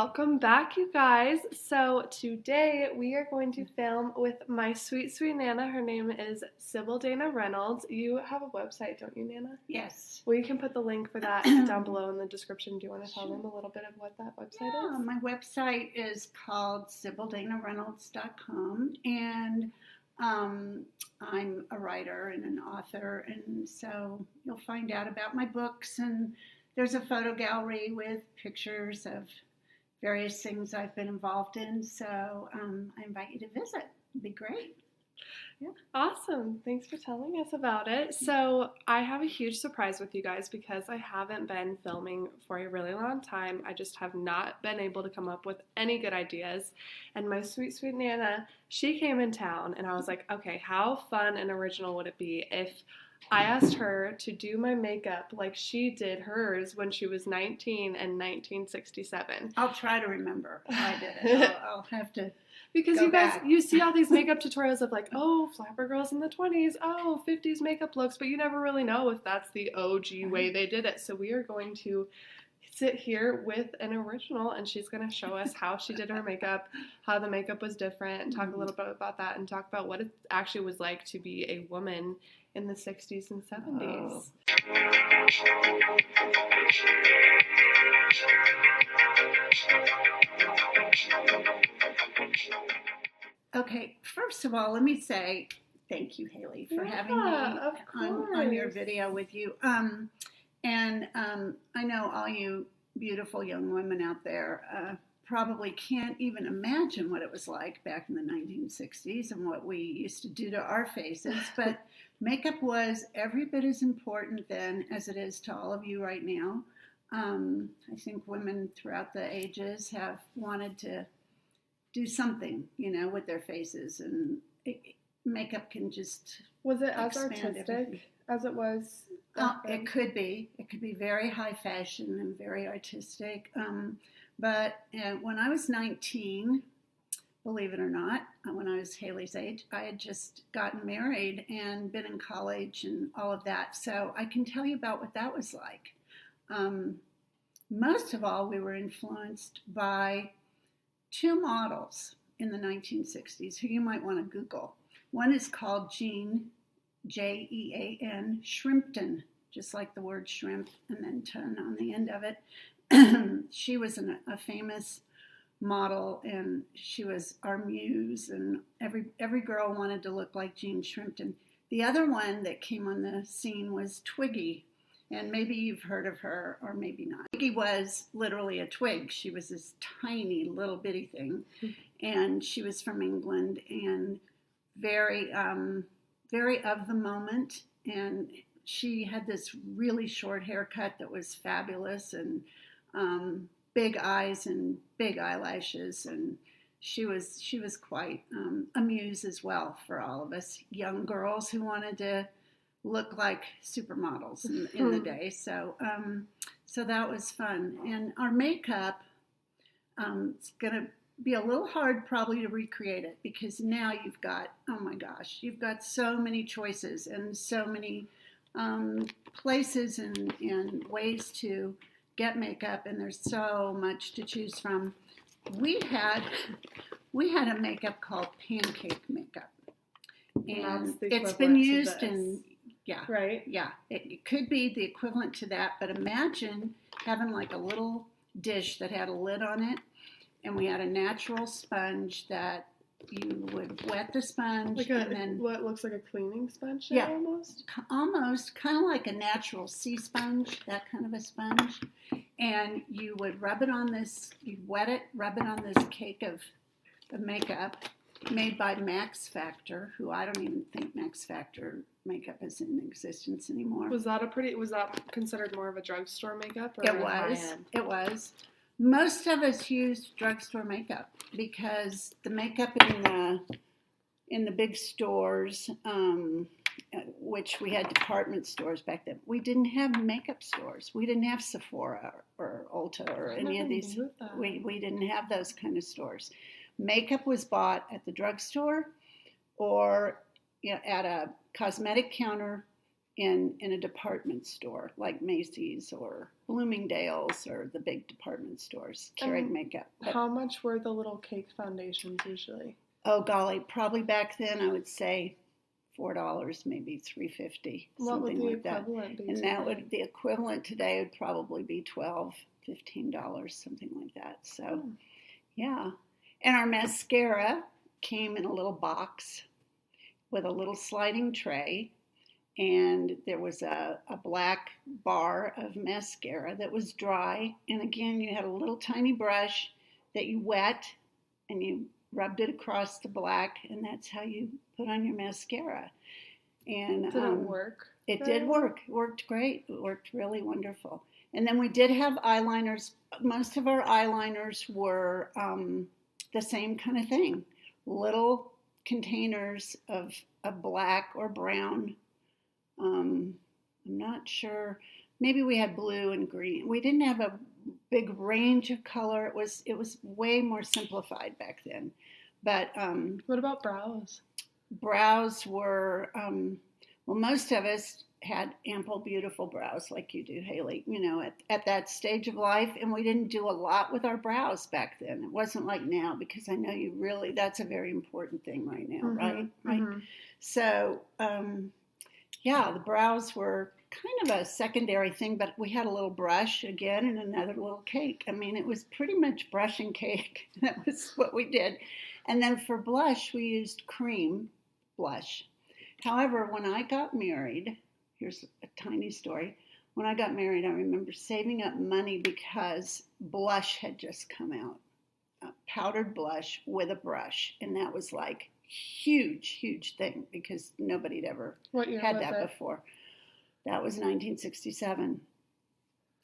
Welcome back, you guys. So today we are going to film with my sweet, sweet Nana. Her name is Sybil Dana Reynolds. You have a website, don't you, Nana? Yes. Well, you can put the link for that down below in the description. Do you want to tell them a little bit of what that website is? My website is called SybilDanaReynolds.com, and I'm a writer and an author, and so you'll find out about my books, and there's a photo gallery with pictures of various things I've been involved in, so I invite you to visit. It'd be great. Yeah. Awesome. Thanks for telling us about it. So I have a huge surprise with you guys because I haven't been filming for a really long time. I just have not been able to come up with any good ideas. And my sweet, sweet Nana, she came in town and I was like, okay, how fun and original would it be if I asked her to do my makeup like she did hers when she was 19 in 1967. I'll try to remember how I did it. I'll have to. Because you guys, you see all these makeup tutorials of like, oh, flapper girls in the 20s, oh, 50s makeup looks, but you never really know if that's the OG way they did it. So we are going to sit here with an original, and she's going to show us how she did her makeup, how the makeup was different, and talk a little bit about that, and talk about what it actually was like to be a woman in the 60s and 70s. Okay, first of all, let me say thank you, Haley, for having me on your video with you. And I know all you beautiful young women out there probably can't even imagine what it was like back in the 1960s and what we used to do to our faces, but makeup was every bit as important then as it is to all of you right now. I think women throughout the ages have wanted to do something, with their faces, and makeup can just was it as artistic everything as it was? It could be. It could be very high fashion and very artistic. But when I was 19, believe it or not, when I was Haley's age, I had just gotten married and been in college and all of that. So I can tell you about what that was like. Most of all, we were influenced by two models in the 1960s who you might want to Google. One is called Jean, Jean Shrimpton, just like the word shrimp and then ton on the end of it. She was a famous model, and she was our muse, and every girl wanted to look like Jean Shrimpton. The other one that came on the scene was Twiggy, and maybe you've heard of her or maybe not. Twiggy was literally a twig. She was this tiny little bitty thing, and she was from England and very of the moment, and she had this really short haircut that was fabulous, and big eyes and big eyelashes, and she was quite a muse as well for all of us young girls who wanted to look like supermodels in the day. So that was fun, and our makeup it's gonna be a little hard probably to recreate it, because now you've got, oh my gosh, you've got so many choices and so many places and ways to get makeup, and there's so much to choose from. We had a makeup called pancake makeup, and it's been used in, right? Yeah, it could be the equivalent to that, but imagine having like a little dish that had a lid on it, and we had a natural sponge that you would wet the sponge, and then what looks like a cleaning sponge. Yeah, almost kind of like a natural sea sponge, that kind of a sponge. And you would rub it on this. You'd wet it, rub it on this cake of makeup made by Max Factor, who I don't even think Max Factor makeup is in existence anymore. Was that considered more of a drugstore makeup? Or It was. Most of us used drugstore makeup because the makeup in the big stores, which we had department stores back then, we didn't have makeup stores. We didn't have Sephora or Ulta or any of these. We didn't have those kind of stores. Makeup was bought at the drugstore or at a cosmetic counter in a department store like Macy's or Bloomingdale's or the big department stores carried makeup. But, how much were the little cake foundations usually? oh golly, probably back then I would say $4, maybe $3.50, What would something the like that. equivalent be? And that would the equivalent today would probably be $12, $15, something like that. So yeah. And our mascara came in a little box with a little sliding tray, and there was a black bar of mascara that was dry. And again, you had a little tiny brush that you wet and you rubbed it across the black, and that's how you put on your mascara. And did it work? It did work. It worked great. It worked really wonderful. And then we did have eyeliners. Most of our eyeliners were the same kind of thing. Little containers of black or brown. I'm not sure. Maybe we had blue and green. We didn't have a big range of color. It was way more simplified back then. But what about brows? Brows were well, most of us had ample, beautiful brows like you do, Haley, you know, at that stage of life. And we didn't do a lot with our brows back then. It wasn't like now, because I know you really, that's a very important thing right now, right? Right. So, yeah, the brows were kind of a secondary thing, but we had a little brush again and another little cake. I mean, it was pretty much brush and cake. That was what we did. And then for blush, we used cream blush. However, when I got married, here's a tiny story. When I got married, I remember saving up money because blush had just come out. Powdered blush with a brush. And that was like huge thing, because nobody had ever had that before. That was 1967.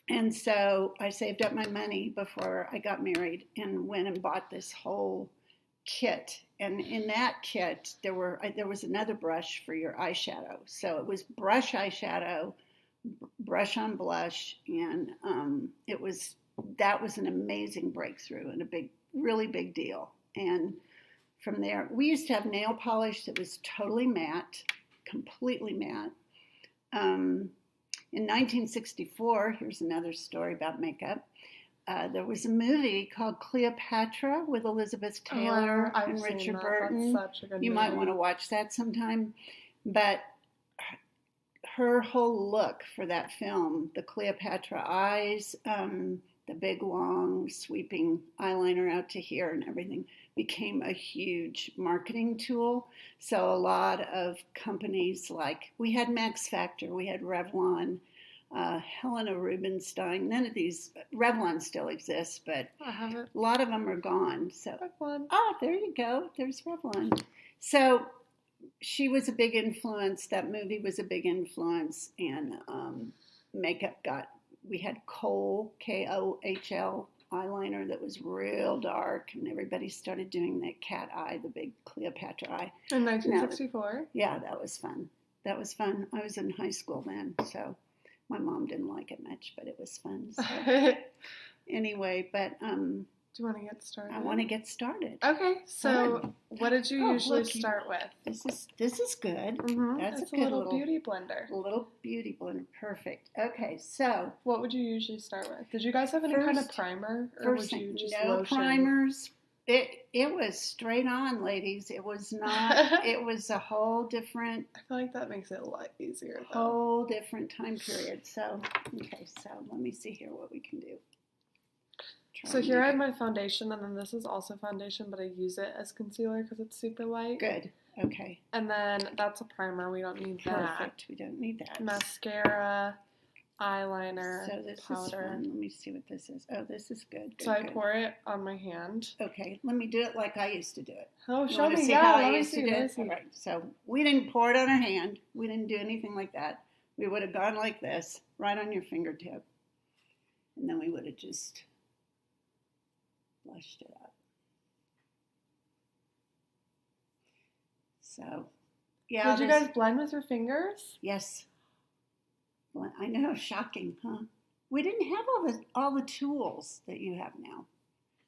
And so I saved up my money before I got married and went and bought this whole kit. And in that kit, there was another brush for your eyeshadow. So it was brush eyeshadow, brush on blush, and that was an amazing breakthrough and a really big deal. And from there, we used to have nail polish that was totally matte, completely matte. In 1964, here's another story about makeup. There was a movie called Cleopatra with Elizabeth Taylor and Richard Burton. That's such a good movie. You might want to watch that sometime. But her whole look for that film, the Cleopatra eyes, the big, long, sweeping eyeliner out to here and everything, became a huge marketing tool. So a lot of companies, like we had Max Factor, we had Revlon, Helena Rubinstein. None of these, Revlon still exists, but a lot of them are gone. So, Revlon. Oh, there you go. There's Revlon. So she was a big influence. That movie was a big influence, and makeup we had Kohl, Kohl eyeliner that was real dark, and everybody started doing that cat eye, the big Cleopatra eye. In 1964? Yeah, that was fun. That was fun. I was in high school then, so my mom didn't like it much, but it was fun. So. Anyway, but do you want to get started? I want to get started. Okay, so what did you usually start with? This is good. Mm-hmm. That's it's a good little beauty blender. A little beauty blender, perfect. Okay, so what would you usually start with? Did you guys have any kind of primer, or would you just no lotion? Primers? It was straight on, ladies. It was not. It was a whole different. I feel like that makes it a lot easier, though. Whole different time period. So okay, so let me see here what we can do. So here I have my foundation, and then this is also foundation, but I use it as concealer because it's super light. Good. Okay. And then that's a primer. We don't need that. Perfect. We don't need that. Mascara, eyeliner, so this powder. Is fun. Let me see what this is. Oh, this is good. So I pour it on my hand. Okay. Let me do it like I used to do it. Oh, show me. See Yeah, how let I me used see. to do it? All right. So we didn't pour it on our hand. We didn't do anything like that. We would have gone like this, right on your fingertip. And then we would have just blushed it up. So, yeah. Did you guys blend with your fingers? Yes. Well, I know, shocking, huh? We didn't have all the tools that you have now.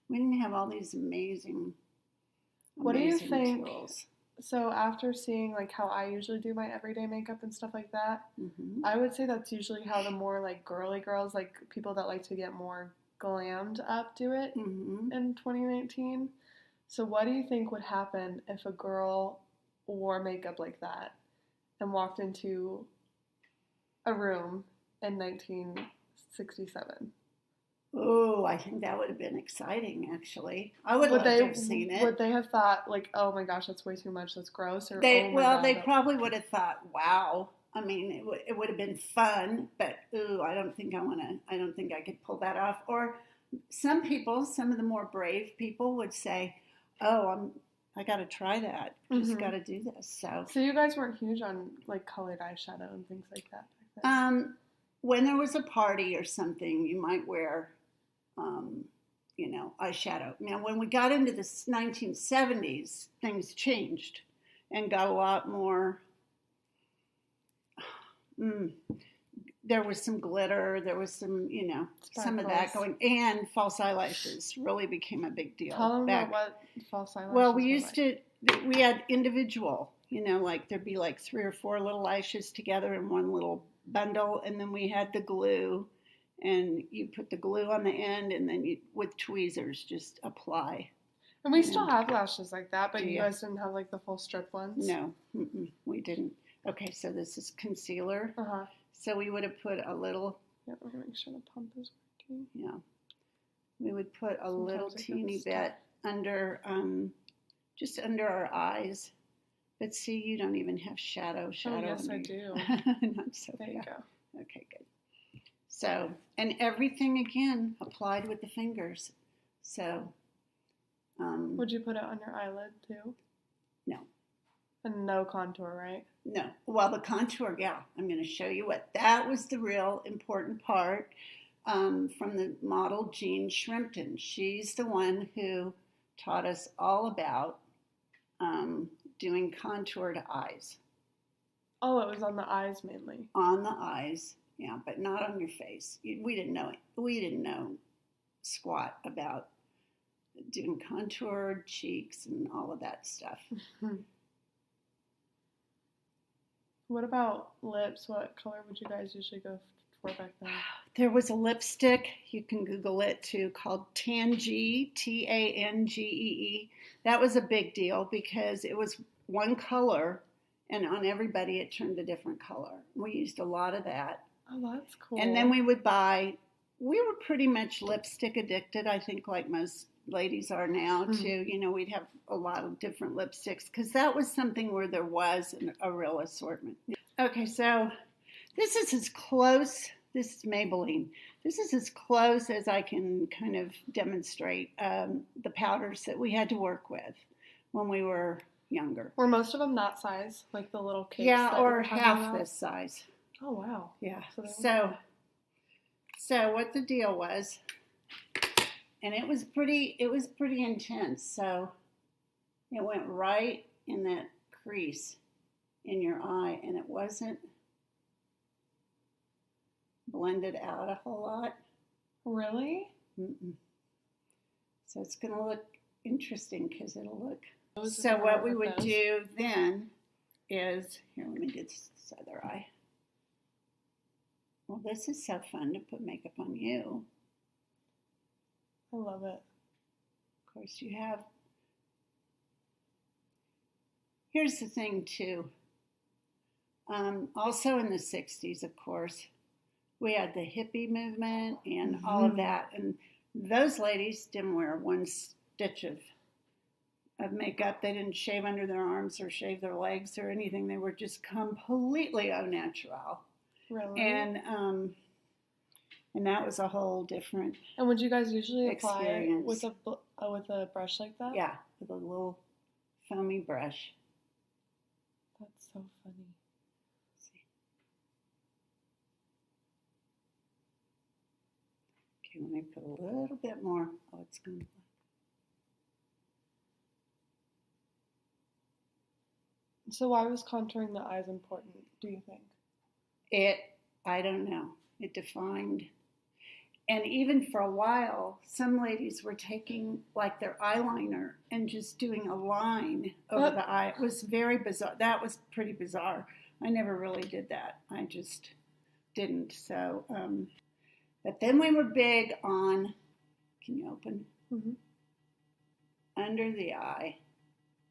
We didn't have all these amazing What do you think tools. So after seeing like how I usually do my everyday makeup and stuff like that, Mm-hmm. I would say that's usually how the more like girly girls, like people that like to get more glammed up, do it Mm-hmm. in 2019. So what do you think would happen if a girl wore makeup like that and walked into a room in 1967? Oh, I think that would have been exciting, actually. I would Would love they to have seen it. would they have thought like, oh my gosh, that's way too much, that's gross, or They oh my well, god, they probably would have thought, "Wow." I mean, it would have been fun, but ooh, I don't think I want to. I don't think I could pull that off. Or some people, some of the more brave people, would say, "Oh, I got to try that. Just got mm-hmm. to do this." So, So you guys weren't huge on like colored eyeshadow and things like that back then? when there was a party or something, you might wear, um, eyeshadow. Now, when we got into the 1970s, things changed and got a lot more. Mm, there was some glitter, there was some, some of that Sparkles. going, and false eyelashes really became a big deal. Tell them about what false eyelashes Well, we were used like. we had individual, like there'd be like 3 or 4 little lashes together in one little bundle, and then we had the glue, and you put the glue on the end, and then you, with tweezers, just apply. And we still have lashes like that, but you Yeah. guys didn't have like the full strip ones? No, we didn't. Okay, so this is concealer. Uh-huh. So we would have put a little, Yeah, we're gonna make sure the pump is working. yeah, we would put a Sometimes little it gets teeny stuck. bit under, just under our eyes. But see, you don't even have shadow. Oh, yes, under I do. Not so There you bad. go. Okay, good. So, and everything again applied with the fingers. So, Would you put it on your eyelid too? no. And no contour, right? No. Well, the contour, yeah. I'm going to show you what. That was the real important part, from the model Jean Shrimpton. She's the one who taught us all about doing contour to eyes. Oh, it was on the eyes mainly. On the eyes, yeah, but not on your face. We didn't know it. We didn't know squat about doing contoured cheeks and all of that stuff. What about lips? What color would you guys usually go for back then? There was a lipstick, you can Google it too, called Tangy, Tangee. That was a big deal because it was one color, and on everybody it turned a different color. We used a lot of that. Oh, that's cool. And then we were pretty much lipstick addicted, I think, like most ladies are now too. We'd have a lot of different lipsticks because that was something where there was a real assortment. Okay, so this is as close. This is Maybelline. This is as close as I can kind of demonstrate the powders that we had to work with when we were younger. Were most of them that size, like the little cakes? Yeah, or half about? this size. Oh wow. Yeah. So what the deal was, and it was pretty intense. So it went right in that crease in your eye, and it wasn't blended out a whole lot. Really? Mm-mm. So it's going to look interesting because it'll look. So what we would do then is, here, let me get this other eye. Well, this is so fun to put makeup on you. I love it. Of course, you have. Here's the thing, too. Also in the 60s, of course, we had the hippie movement and all of that. And those ladies didn't wear one stitch of makeup. They didn't shave under their arms or shave their legs or anything. They were just completely au naturel. Really? And that was a whole different. And would you guys usually apply experience. with a brush like that? Yeah, with a little foamy brush. That's so funny. See. Okay, let me put a little bit more. Oh, it's going to. So why was contouring the eyes important, do you think? I don't know. It defined. And even for a while, some ladies were taking like their eyeliner and just doing a line over the eye. It was very bizarre. That was pretty bizarre. I never really did that. I just didn't. So, but then we were big on, can you open? Mm-hmm. Under the eye.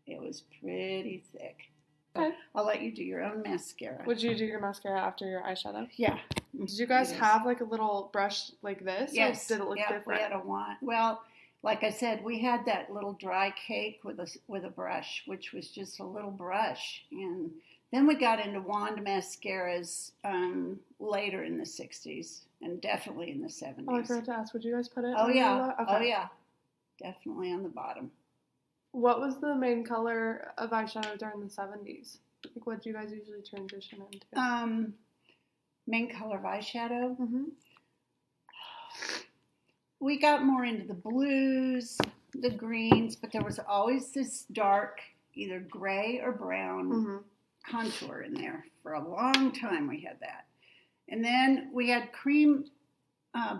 It was pretty thick. Okay. I'll let you do your own mascara. Would you do your mascara after your eyeshadow? Yeah. Did you guys have like a little brush like this? Yes. Or did it look different? We had a wand. Well, like I said, we had that little dry cake with a brush, which was just a little brush. And then we got into wand mascaras later in the 60s and definitely in the 70s. Oh, I forgot to ask. Would you guys put it? Oh, yeah. Okay. Oh, yeah. Definitely on the bottom. What was the main color of eyeshadow during the 70s? Like, what do you guys usually transition into? Main color of eyeshadow? Mm-hmm. We got more into the blues, the greens, but there was always this dark, either gray or brown contour in there. For a long time we had that. And then we had cream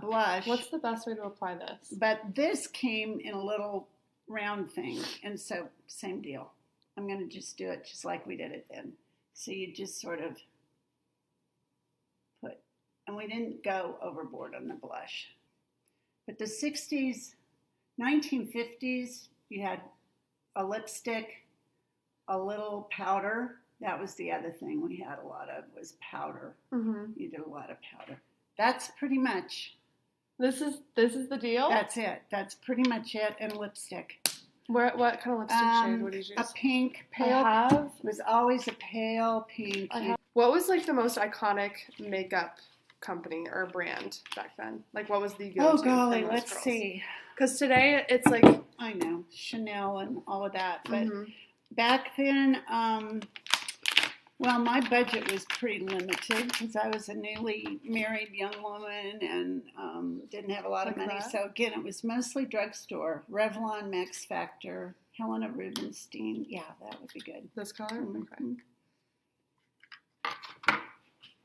blush. What's the best way to apply this? But this came in a little round thing, and so same deal. I'm going to just do it just like we did it then. So you just sort of put, and we didn't go overboard on the blush. But the 60s, 1950s, you had a lipstick, a little powder. That was the other thing we had a lot of, was powder. Mm-hmm. You did a lot of powder. That's pretty much. This is the deal? That's it. That's pretty much it. And lipstick. What kind of lipstick shade would you use? A pink, pale. It was always a pale pink. What was like the most iconic makeup company or brand back then? Like, what was the go-to? Oh golly, let's see. Because today it's like, I know, Chanel and all of that, but back then, well, my budget was pretty limited because I was a newly married young woman and didn't have a lot of money. That? So again, it was mostly drugstore, Revlon, Max Factor, Helena Rubinstein. Yeah, that would be good. This color? Okay.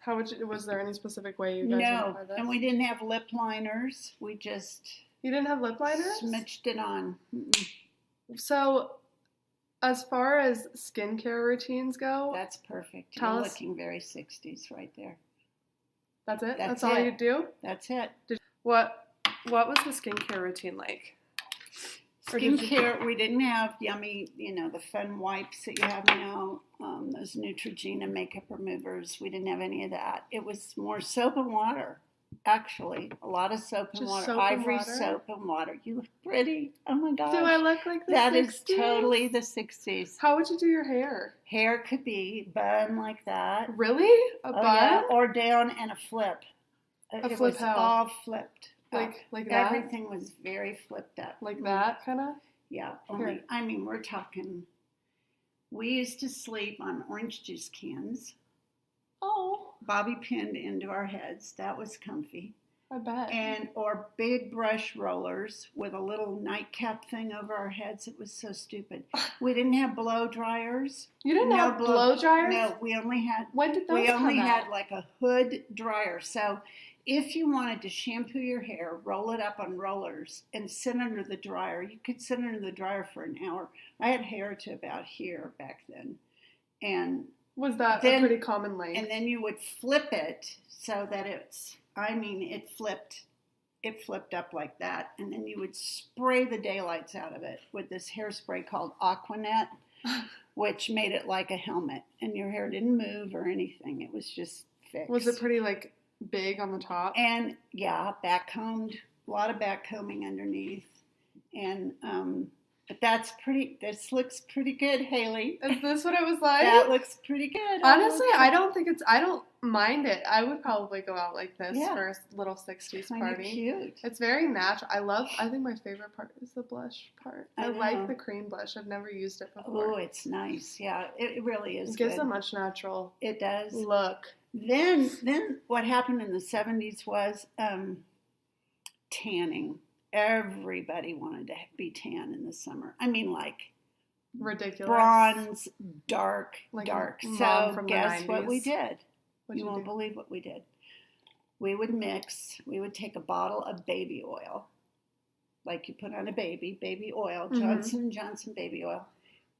How would you, was there any specific way you guys would apply this? And we didn't have lip liners. We just... You didn't have lip liners? Smudged it on. So, as far as skincare routines go... That's perfect. You're looking very 60s right there. That's it? That's all you do? That's it. What was the skincare routine like? Skincare, we didn't have yummy, the fun wipes that you have now, those Neutrogena makeup removers. We didn't have any of that. It was more soap and water, actually. A lot of soap and water. Ivory soap and water. You look pretty. Oh, my gosh. Do I look like the 60s? That is totally the 60s. How would you do your hair? Hair could be bun like that. Really? A bun? Yeah. Or down and a flip. It was how? all flipped. Like that? Everything was very flipped up. Like that, kind of? Yeah. We're talking, we used to sleep on orange juice cans. Oh. Bobby pinned into our heads. That was comfy. I bet. Or big brush rollers with a little nightcap thing over our heads. It was so stupid. We didn't have blow dryers. You didn't have blow dryers? No, we only had. When did those We only come had out? like a hood dryer. So if you wanted to shampoo your hair, roll it up on rollers, and sit under the dryer, you could sit under the dryer for an hour. I had hair to about here back then. And was that a pretty common length? And then you would flip it so that it flipped up like that. And then you would spray the daylights out of it with this hairspray called Aquanet, which made it like a helmet. And your hair didn't move or anything. It was just fixed. Was it pretty big on the top? And back-combed, a lot of back-combing underneath. And but this looks pretty good, Haley. Is this what it was like? That looks pretty good. Honestly, I don't mind it. I would probably go out like this for a little 60s party. Cute. It's very natural. I think my favorite part is the blush part. I like the cream blush. I've never used it before. Oh, it's nice. Yeah, it really is. It gives a much natural It does. look. Then what happened in the 70s was tanning. Everybody wanted to be tan in the summer. I mean, ridiculous. Bronze, dark. Like So from guess the 90s. what we did? What'd you won't believe what we did. we would take a bottle of baby oil, like you put on a baby oil, Johnson & Johnson baby oil,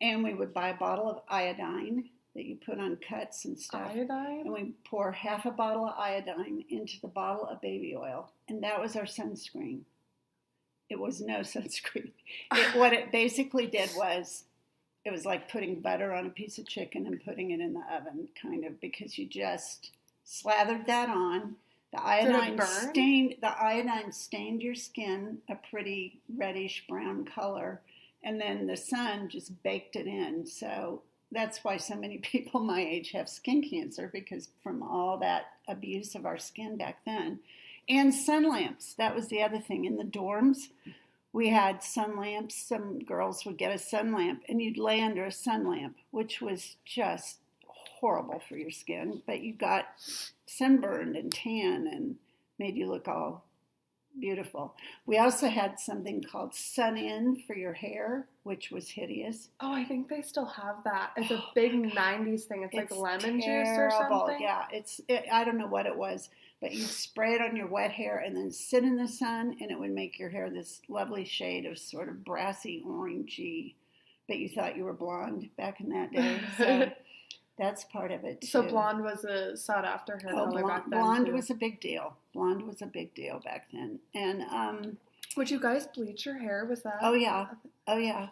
and we would buy a bottle of iodine that you put on cuts and stuff. Iodine? And we pour half a bottle of iodine into the bottle of baby oil, and that was our sunscreen. It was no sunscreen. What it basically did was, it was like putting butter on a piece of chicken and putting it in the oven, kind of, because you just slathered that on. The iodine stained your skin a pretty reddish brown color, and then the sun just baked it in. So that's why so many people my age have skin cancer, because from all that abuse of our skin back then. And sun lamps. That was the other thing. In the dorms, we had sun lamps. Some girls would get a sun lamp, and you'd lay under a sun lamp, which was just horrible for your skin. But you got sunburned and tan and made you look all beautiful. We also had something called Sun In for your hair, which was hideous. Oh, I think they still have that. It's a big 90s thing. It's like lemon juice or something. Yeah, I don't know what it was, but you'd spray it on your wet hair and then sit in the sun, and it would make your hair this lovely shade of sort of brassy orangey, but you thought you were blonde back in that day. So that's part of it, too. So blonde was a sought-after hair color back then, blonde too. was a big deal. Blonde was a big deal back then. And would you guys bleach your hair? Was that? Oh, yeah.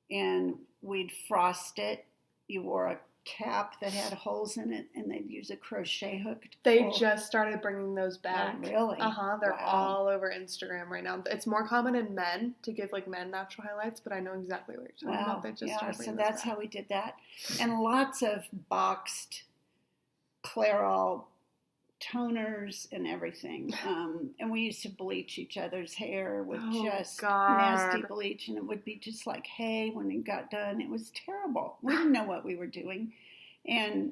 And we'd frost it. You wore a cap that had holes in it, and they'd use a crochet hook. They just started bringing those back. Oh, really? They're all over Instagram right now. It's more common in men to give like men natural highlights, but I know exactly what you're talking about. They just started bringing those that's back. how we did that. And lots of boxed Clairol toners and everything. And we used to bleach each other's hair with nasty bleach, and it would be just like hay when it got done. It was terrible. We didn't know what we were doing. And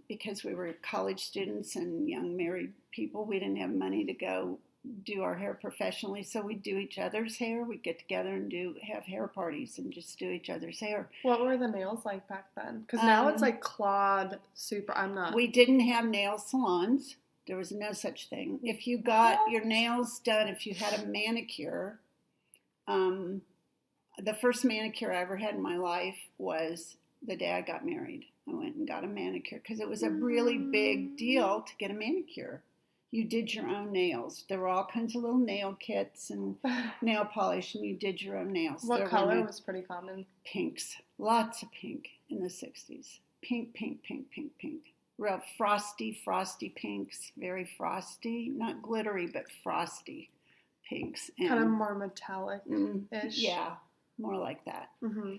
because we were college students and young married people, we didn't have money to go do our hair professionally, so we'd do each other's hair. We'd get together and have hair parties and just do each other's hair. What were the nails like back then? Because now it's like clawed super. We didn't have nail salons. There was no such thing. If you got your nails done, if you had a manicure, the first manicure I ever had in my life was the day I got married. I went and got a manicure because it was a really big deal to get a manicure. You did your own nails. There were all kinds of little nail kits and nail polish, and you did your own nails. What color was pretty common? Pinks. Lots of pink in the 60s. Pink, pink, pink, pink, pink. Real frosty pinks. Very frosty. Not glittery, but frosty pinks. And, kind of more metallic-ish. Yeah, more like that. Mm-hmm.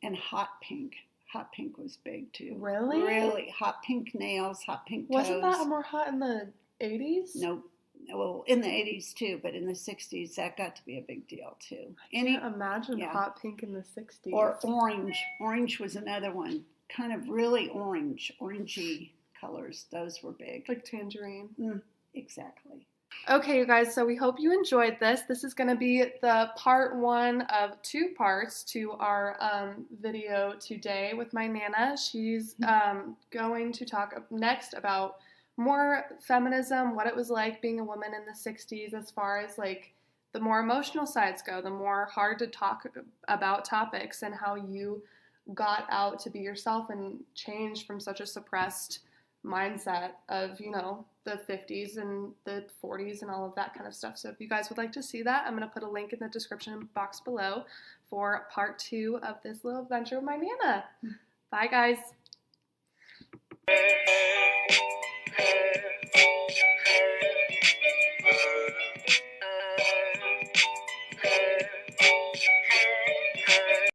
And hot pink. Hot pink was big, too. Really? Really. Hot pink nails, hot pink toes. Wasn't that more hot in the 80s? Nope. Well, in the 80s, too, but in the 60s, that got to be a big deal, too. I can't imagine hot pink in the 60s. Or orange. Orange was another one. Kind of really orangey colors. Those were big. Like tangerine. Exactly. Okay, you guys, so we hope you enjoyed this. This is going to be the part 1 of 2 parts to our video today with my Nana. She's going to talk next about more feminism, what it was like being a woman in the 60s as far as like the more emotional sides go, the more hard to talk about topics, and how you got out to be yourself and changed from such a suppressed mindset of, you know, the 50s and the 40s and all of that kind of stuff. So if you guys would like to see that, I'm going to put a link in the description box below for part 2 of this little adventure with my Nana. Bye, guys.